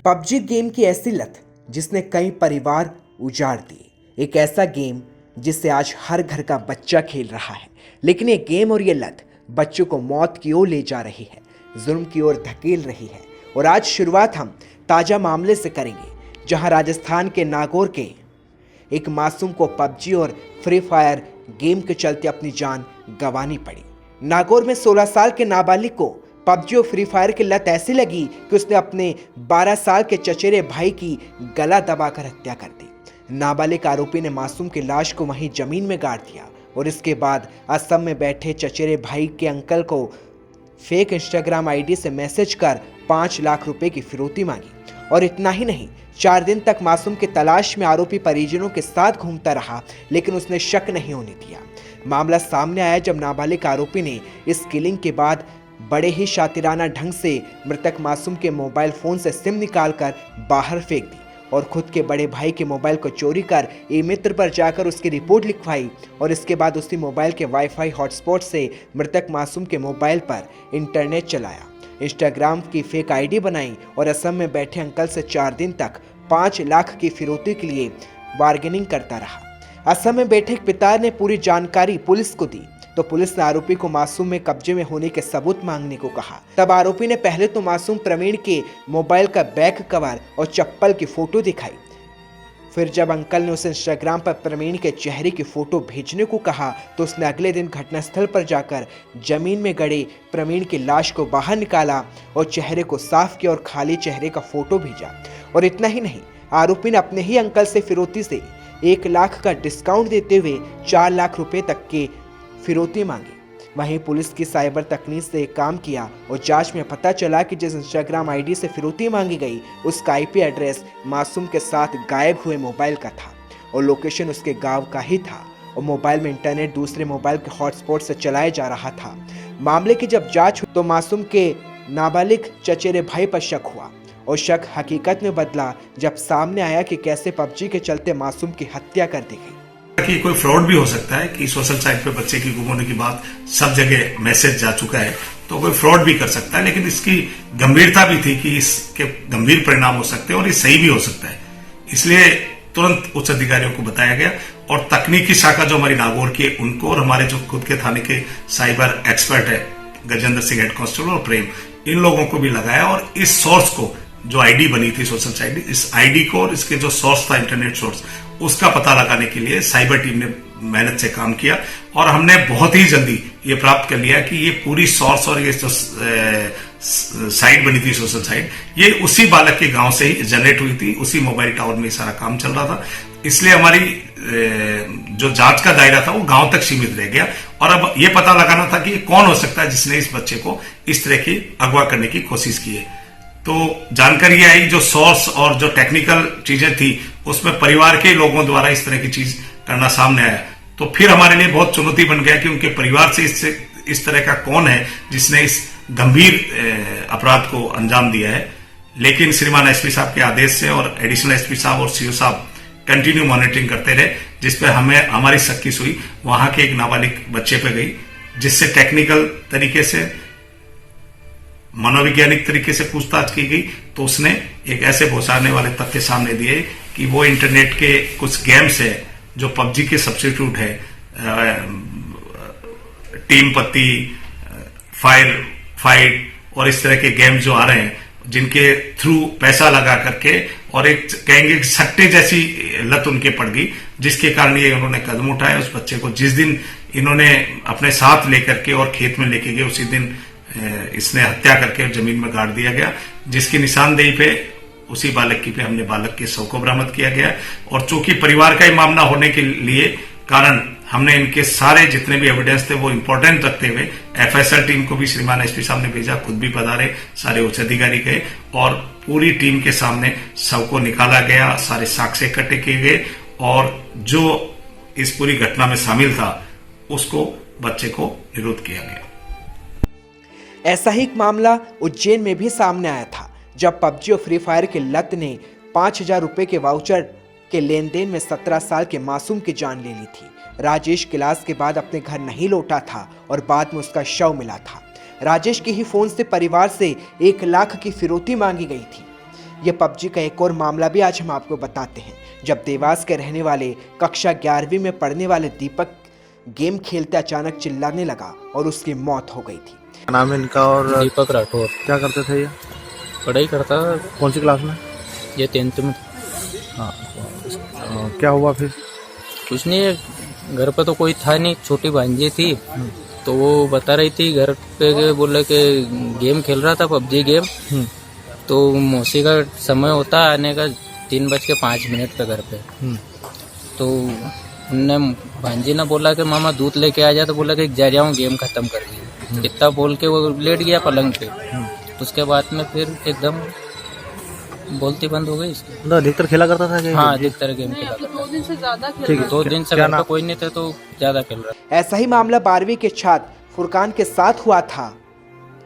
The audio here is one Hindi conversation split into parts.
पबजी गेम की ऐसी लत जिसने कई परिवार उजाड़ दिए। एक ऐसा गेम जिसे आज हर घर का बच्चा खेल रहा है, लेकिन ये गेम और ये लत बच्चों को मौत की ओर ले जा रही है, जुल्म की ओर धकेल रही है। और आज शुरुआत हम ताज़ा मामले से करेंगे, जहां राजस्थान के नागौर के एक मासूम को पबजी और फ्री फायर गेम के चलते अपनी जान गंवानी पड़ी। नागौर में 16 साल के नाबालिग को पबजी और फ्री फायर की लत ऐसी लगी कि उसने अपने 12 साल के चचेरे भाई की गला दबाकर हत्या कर दी। नाबालिग आरोपी ने मासूम की लाश को वहीं जमीन में गाड़ दिया और इसके बाद असम में बैठे चचेरे भाई के अंकल को फेक इंस्टाग्राम आईडी से मैसेज कर 5 लाख रुपए की फिरौती मांगी। और इतना ही नहीं, 4 दिन तक मासूम की तलाश में आरोपी परिजनों के साथ घूमता रहा, लेकिन उसने शक नहीं होने दिया। मामला सामने आया जब नाबालिग आरोपी ने इस किलिंग के बाद बड़े ही शातिराना ढंग से मृतक मासूम के मोबाइल फोन से सिम निकालकर बाहर फेंक दी और खुद के बड़े भाई के मोबाइल को चोरी कर ई-मित्र पर जाकर उसकी रिपोर्ट लिखवाई। और इसके बाद उसी मोबाइल के वाईफाई हॉटस्पॉट से मृतक मासूम के मोबाइल पर इंटरनेट चलाया, इंस्टाग्राम की फेक आईडी बनाई और असम में बैठे अंकल से 4 दिन तक 5 लाख की फिरौती के लिए बार्गेनिंग करता रहा। असम में बैठे एक पिता ने पूरी जानकारी पुलिस को दी तो पुलिस ने आरोपी को मासूम में कब्जे में होने के सबूत मांगने को कहा। तब आरोपी ने पहले तो मासूम प्रवीण के मोबाइल का बैक कवर और चप्पल की फोटो दिखाई। फिर जब अंकल ने उसे इंस्टाग्राम पर प्रवीण के चेहरे की फोटो भेजने को कहा तो उसने अगले दिन घटनास्थल पर जाकर जमीन में गड़े प्रवीण की लाश को बाहर निकाला और चेहरे को साफ किया और खाली चेहरे का फोटो भेजा। और इतना ही नहीं, आरोपी ने अपने ही अंकल से फिरौती से 1 लाख का डिस्काउंट देते हुए 4 लाख रुपए तक के फिरौती मांगी। वहीं पुलिस की साइबर तकनीक से काम किया और जांच में पता चला कि जिस इंस्टाग्राम आईडी से फिरौती मांगी गई उसका आईपी एड्रेस मासूम के साथ गायब हुए मोबाइल का था और लोकेशन उसके गांव का ही था और मोबाइल में इंटरनेट दूसरे मोबाइल के हॉटस्पॉट से चलाया जा रहा था। मामले की जब जांच हुई तो मासूम के नाबालिग चचेरे भाई पर शक हुआ और शक हकीकत में बदला जब सामने आया कि कैसे पबजी के चलते मासूम की हत्या कर दी गई। कि कोई फ्रॉड भी हो सकता है कि सोशल साइट पे बच्चे की गुम होने की बात सब जगह मैसेज जा चुका है, तो कोई फ्रॉड भी कर सकता है। लेकिन इसकी गंभीरता भी थी कि इसके गंभीर परिणाम हो सकते हैं और ये सही भी हो सकता है, इसलिए तुरंत उच्च अधिकारियों को बताया गया और तकनीकी शाखा जो हमारी नागौर की है उनको और हमारे जो खुद के थाने के साइबर एक्सपर्ट है गजेंद्र सिंह हेड कांस्टेबल और प्रेम, इन लोगों को भी लगाया और इस सोर्स को जो आईडी बनी थी सोशल साइट, इस आईडी को और इसके जो सोर्स था इंटरनेट सोर्स, उसका पता लगाने के लिए साइबर टीम ने मेहनत से काम किया और हमने बहुत ही जल्दी ये प्राप्त कर लिया कि ये पूरी सोर्स और ये जो साइट बनी थी सोशल साइट, ये उसी बालक के गांव से ही जनरेट हुई थी, उसी मोबाइल टावर में सारा काम चल रहा था। इसलिए हमारी जो जांच का दायरा था वो गांव तक सीमित रह गया और अब ये पता लगाना था कि कौन हो सकता है जिसने इस बच्चे को इस तरह की अगवा करने की कोशिश की है। तो जानकारी आई जो सोर्स और जो टेक्निकल चीजें थी उसमें परिवार के लोगों द्वारा इस तरह की चीज करना सामने आया, तो फिर हमारे लिए बहुत चुनौती बन गया कि उनके परिवार से इस तरह का कौन है जिसने इस गंभीर अपराध को अंजाम दिया है। लेकिन श्रीमान एसपी साहब के आदेश से और एडिशनल एसपी साहब और सीओ साहब कंटिन्यू मॉनिटरिंग करते रहे, जिसपे हमें हमारी शक्की सुई वहां के एक नाबालिग बच्चे पे गई, जिससे टेक्निकल तरीके से मनोवैज्ञानिक तरीके से पूछताछ की गई तो उसने एक ऐसे भौंसाने वाले तथ्य सामने दिए कि वो इंटरनेट के कुछ गेम्स है जो पबजी के सब्स्टिट्यूट है, टीम पत्ती, फायर फाइट और इस तरह के गेम जो आ रहे हैं जिनके थ्रू पैसा लगा करके और एक कहेंगे सट्टे जैसी लत उनके पड़ गई, जिसके कारण ये उन्होंने कदम उठाया। उस बच्चे को जिस दिन इन्होंने अपने साथ लेकर के और खेत में लेके गए उसी दिन इसने हत्या करके जमीन में गाड़ दिया गया, जिसकी निशानदेही पे उसी बालक की पे हमने बालक के शव को बरामद किया गया। और चूंकि परिवार का ही मामला होने के लिए कारण हमने इनके सारे जितने भी एविडेंस थे वो इंपॉर्टेंट रखते हुए एफएसएल टीम को भी श्रीमान एसपी साहब ने भेजा, खुद भी पधारे, सारे उच्च अधिकारी गए और पूरी टीम के सामने शव को निकाला गया, सारे साक्ष्य इकट्ठे किए गए और जो इस पूरी घटना में शामिल था उसको बच्चे को निरुद्ध किया गया। ऐसा ही एक मामला उज्जैन में भी सामने आया था जब पबजी और फ्री फायर की लत ने 5,000 रुपए के वाउचर के लेन देन में 17 साल के मासूम की जान ले ली थी। राजेश क्लास के बाद अपने घर नहीं लौटा था और बाद में उसका शव मिला था। राजेश के ही फोन से परिवार से 1 लाख की फिरौती मांगी गई थी। ये पबजी का एक और मामला भी आज हम आपको बताते हैं, जब देवास के रहने वाले कक्षा 11वीं में पढ़ने वाले दीपक गेम खेलते अचानक चिल्लाने लगा और उसकी मौत हो गई थी। क्या नाम है इनका? और दीपक राठौर। क्या करते थे ये? पढ़ाई करता था। कौन सी क्लास में? ये 10th में। हाँ। क्या हुआ फिर? कुछ नहीं, घर पे तो कोई था नहीं, छोटी भांजी थी तो वो बता रही थी घर पे के बोले कि गेम खेल रहा था, पबजी गेम। तो मौसी का समय होता आने का 3:05 पे घर पे। तो उनने भांजी ने बोला कि मामा दूध लेके आ जा, तो बोला कि जा जाऊँ, गेम खत्म कर दिया। इतना बोल के वो लेट गया पलंग पे। उसके बाद में फिर एकदम बोलती बंद हो गई इसकी। मतलब अधिकतर खेला करता था कि? हाँ, अधिकतर गेम खेला करता था। 2 दिन से ज्यादा खेल ठीक है। 2 दिन से क्या घर पे नाम? कोई नहीं थे तो ज्यादा खेल रहा। ऐसा ही मामला 12वीं के छात्र फुरकान के साथ हुआ था।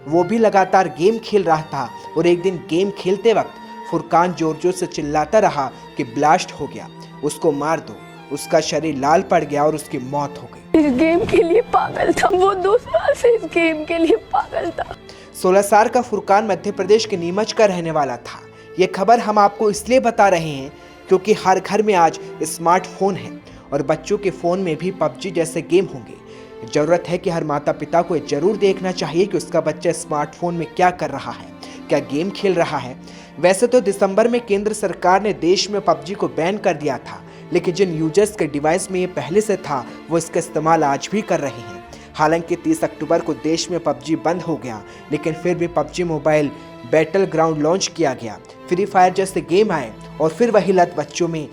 वो भी लगातार गेम खेल रहा था और एक दिन गेम खेलते वक्त फुरकान जोर जोर से चिल्लाता रहा कि ब्लास्ट हो गया, उसको मार दो। उसका शरीर लाल पड़ गया और उसकी मौत हो गई। इस गेम के लिए पागल था वो, 2 साल से इस गेम के लिए पागल था। 16 साल का फुरकान मध्य प्रदेश के नीमच का रहने वाला था। ये खबर हम आपको इसलिए बता रहे हैं क्योंकि हर घर में आज स्मार्टफोन है और बच्चों के फ़ोन में भी पबजी जैसे गेम होंगे। ज़रूरत है कि हर माता पिता को ये जरूर देखना चाहिए कि उसका बच्चा स्मार्टफोन में क्या कर रहा है, क्या गेम खेल रहा है। वैसे तो दिसंबर में केंद्र सरकार ने देश में पबजी को बैन कर दिया था, लेकिन जिन यूजर्स के डिवाइस में ये पहले से था वो इसका इस्तेमाल आज भी कर रहे हैं। हालांकि 30 अक्टूबर को देश में पबजी बंद हो गया, लेकिन फिर भी PUBG mobile battle ground launch किया गया। फ्री फायर जैसे गेम आए और फिर वही लत बच्चों में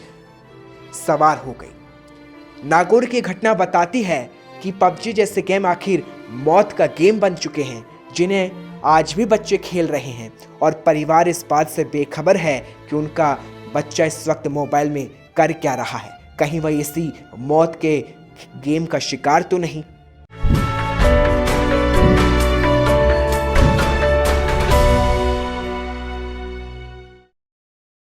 सवार हो गई। नागौर की घटना बताती है कि पबजी जैसे गेम आखिर मौत का गेम बन चुके हैं, जिन्हें आज भी बच्चे खेल रहे हैं और परिवार इस बात से बेखबर है कि उनका बच्चा इस वक्त मोबाइल में कर क्या रहा है। कहीं वह इसी मौत के गेम का शिकार तो नहीं।